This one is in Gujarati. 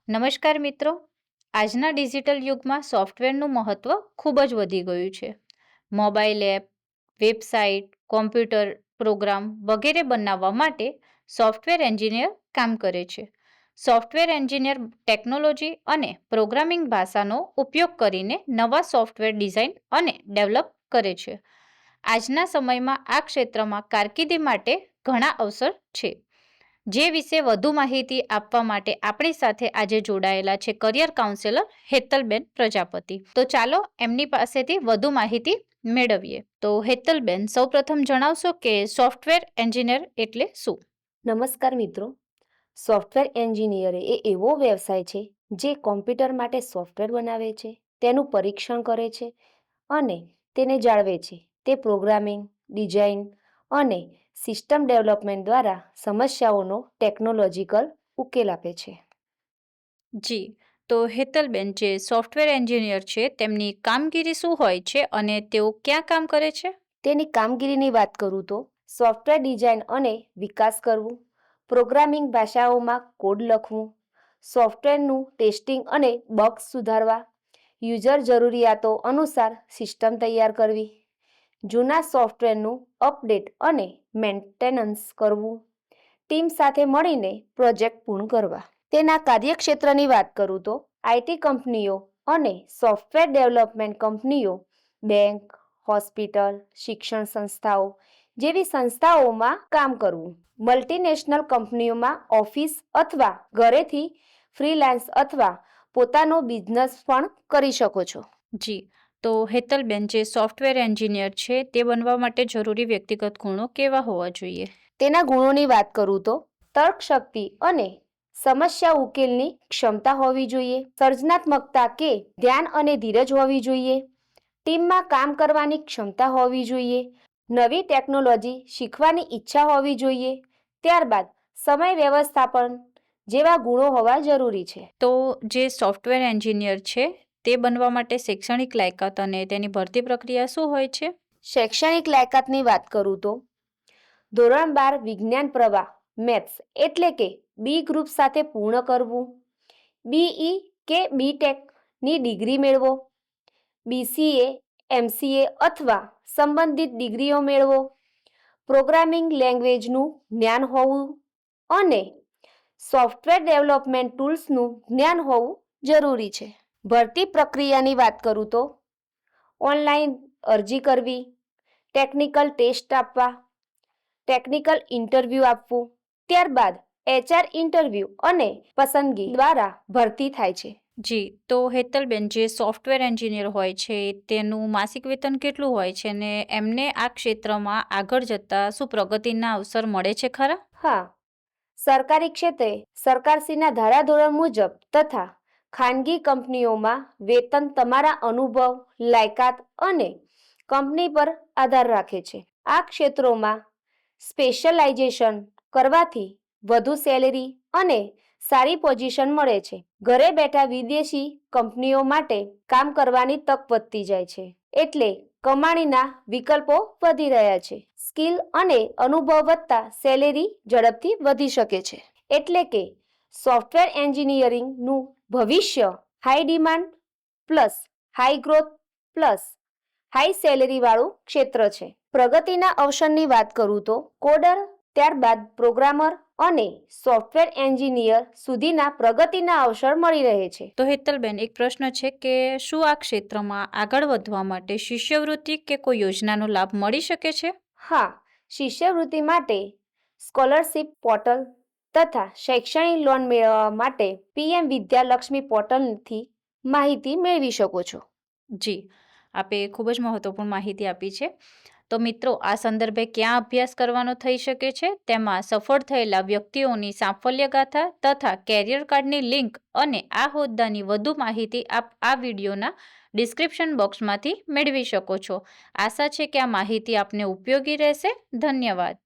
નમસ્કાર મિત્રો, આજના ડિજિટલ યુગમાં સોફ્ટવેરનું મહત્ત્વ ખૂબ જ વધી ગયું છે. Mobile app, website, computer program વગેરે બનાવવા માટે સોફ્ટવેર એન્જિનિયર કામ કરે છે. સોફ્ટવેર એન્જિનિયર ટેકનોલોજી અને પ્રોગ્રામિંગ ભાષાનો ઉપયોગ કરીને નવા સોફ્ટવેર ડિઝાઇન અને ડેવલપ કરે છે. આજના સમયમાં આ ક્ષેત્રમાં કારકિર્દી માટે ઘણા અવસર છે. જે વિશે વધુ માહિતી આપવા માટે આપણી સાથે આજે જોડાયેલા છે કરિયર કાઉન્સેલર હેતલબેન પ્રજાપતિ. તો ચાલો એમની પાસેથી વધુ માહિતી મેળવીએ. તો હેતલબેન, સૌપ્રથમ જણાવશો કે સોફ્ટવેર એન્જિનિયર એટલે શું? નમસ્કાર મિત્રો. સોફ્ટવેર એન્જિનિયર એ એવો વ્યવસાય છે જે કોમ્પ્યુટર માટે સોફ્ટવેર બનાવે છે, તેનું પરીક્ષણ કરે છે અને તેને જાળવે છે. તે પ્રોગ્રામિંગ, ડિઝાઇન અને સિસ્ટમ ડેવલપમેન્ટ દ્વારા સમસ્યાઓનો ટેકનોલોજીકલ ઉકેલ આપે છે. જી, તો હેતલબેન, જે સોફ્ટવેર એન્જિનિયર છે તેમની કામગીરી શું હોય છે અને તેઓ ક્યાં કામ કરે છે? તેની કામગીરીની વાત કરું તો સોફ્ટવેર ડિઝાઇન અને વિકાસ કરવું, પ્રોગ્રામિંગ ભાષાઓમાં કોડ લખવું, સોફ્ટવેરનું ટેસ્ટિંગ અને બગ્સ સુધારવા, યુઝર જરૂરિયાતો અનુસાર સિસ્ટમ તૈયાર કરવી, જૂના સોફ્ટવેરનું અપડેટ અને મેન્ટેનન્સ કરવું, ટીમ સાથે મળીને પ્રોજેક્ટ પૂર્ણ કરવા. તેના કાર્યક્ષેત્રની વાત કરું તો આઈટી કંપનીઓ અને સોફ્ટવેર ડેવલપમેન્ટ કંપનીઓ, બેંક, હોસ્પિટલ, શિક્ષણ સંસ્થાઓ જેવી સંસ્થાઓમાં કામ કરવું, મલ્ટીનેશનલ કંપનીઓમાં ઓફિસ અથવા ઘરેથી ફ્રીલાન્સ અથવા પોતાનો બિઝનેસ પણ કરી શકો છો. જી, તો હેતલબેન, જે સોફ્ટવેર એન્જિનિયર છે તે બનવા માટે જરૂરી વ્યક્તિગત ગુણો કેવા હોવા જોઈએ? તેના ગુણોની વાત કરું તો તર્કશક્તિ અને સમસ્યા ઉકેલની ક્ષમતા હોવી જોઈએ, સર્જનાત્મકતા કે ધ્યાન અને ધીરજ હોવી જોઈએ, ટીમમાં કામ કરવાની ક્ષમતા હોવી જોઈએ, નવી ટેકનોલોજી શીખવાની ઈચ્છા હોવી જોઈએ, ત્યારબાદ સમય વ્યવસ્થાપન જેવા ગુણો હોવા જરૂરી છે. તો જે સોફ્ટવેર એન્જિનિયર છે તે બનવા માટે શૈક્ષણિક લાયકાત અને તેની ભરતી પ્રક્રિયા શું હોય છે? શૈક્ષણિક લાયકાતની વાત કરું તો ધોરણ 12 વિજ્ઞાન પ્રવાહ મેથ્સ એટલે કે બી ગ્રુપ સાથે પૂર્ણ કરવું, બીઈ કે બીટેકની ડિગ્રી મેળવો, બીસીએ, એમસીએ અથવા સંબંધિત ડિગ્રીઓ મેળવો, પ્રોગ્રામિંગ લેંગ્વેજનું જ્ઞાન હોવું અને સોફ્ટવેર ડેવલપમેન્ટ ટૂલ્સનું જ્ઞાન હોવું જરૂરી છે. ભરતી પ્રક્રિયાની વાત કરું તો ઓનલાઈન અરજી કરવી, ટેકનિકલ ટેસ્ટ આપવા, ટેકનિકલ ઇન્ટરવ્યૂ આપવું, ત્યારબાદ એચઆર ઇન્ટરવ્યૂ અને પસંદગી દ્વારા ભરતી થાય છે. જી, તો હેતલબેન, જે સોફ્ટવેર એન્જિનિયર હોય છે તેનું માસિક વેતન કેટલું હોય છે અને એમને આ ક્ષેત્રમાં આગળ જતા શું પ્રગતિના અવસર મળે છે ખરા? હા, સરકારી ક્ષેત્રે સરકારશ્રીના ધારાધોરણ મુજબ તથા ખાનગી કંપનીઓમાં વેતન તમારા અનુભવ, લાયકાત અને કંપની પર આધાર રાખે છે. આ ક્ષેત્રોમાં સ્પેશિયલાઇઝેશન કરવાથી વધુ સેલેરી અને સારી પોઝિશન મળે છે. ઘરે બેઠા વિદેશી કંપનીઓ માટે કામ કરવાની તક વધતી જાય છે, એટલે કમાણીના વિકલ્પો વધી રહ્યા છે. સ્કિલ અને અનુભવ વધતા સેલેરી ઝડપથી વધી શકે છે. એટલે કે સોફ્ટવેર એન્જિનિયરિંગનું ભવિષ્ય high demand plus high growth plus high salary વાળું ક્ષેત્ર છે. પ્રગતિના અવસરની વાત કરું તો કોડર, ત્યારબાદ પ્રોગ્રામર અને સોફ્ટવેર એન્જિનિયર સુધીના પ્રગતિના અવસર મળી રહે છે. તો હેતલબેન, એક પ્રશ્ન છે કે શું આ ક્ષેત્રમાં આગળ વધવા માટે શિષ્યવૃત્તિ કે કોઈ યોજનાનો લાભ મળી શકે છે? હા, શિષ્યવૃત્તિ માટે સ્કોલરશિપ પોર્ટલ તથા શૈક્ષણિક લોન મેળવવા માટે પીએમ વિદ્યાલક્ષ્મી પોર્ટલથી માહિતી મેળવી શકો છો. જી, આપે ખૂબ જ મહત્વપૂર્ણ માહિતી આપી છે. તો મિત્રો, આ સંદર્ભે ક્યાં અભ્યાસ કરવાનો થઈ શકે છે તેમાં સફળ થયેલા વ્યક્તિઓની સાફલ્યગાથા તથા કેરિયર કાર્ડની લિંક અને આ હોદ્દાની વધુ માહિતી આપ આ વિડીયોના ડિસ્ક્રિપ્શન બોક્સમાંથી મેળવી શકો છો. આશા છે કે આ માહિતી આપને ઉપયોગી રહેશે. ધન્યવાદ.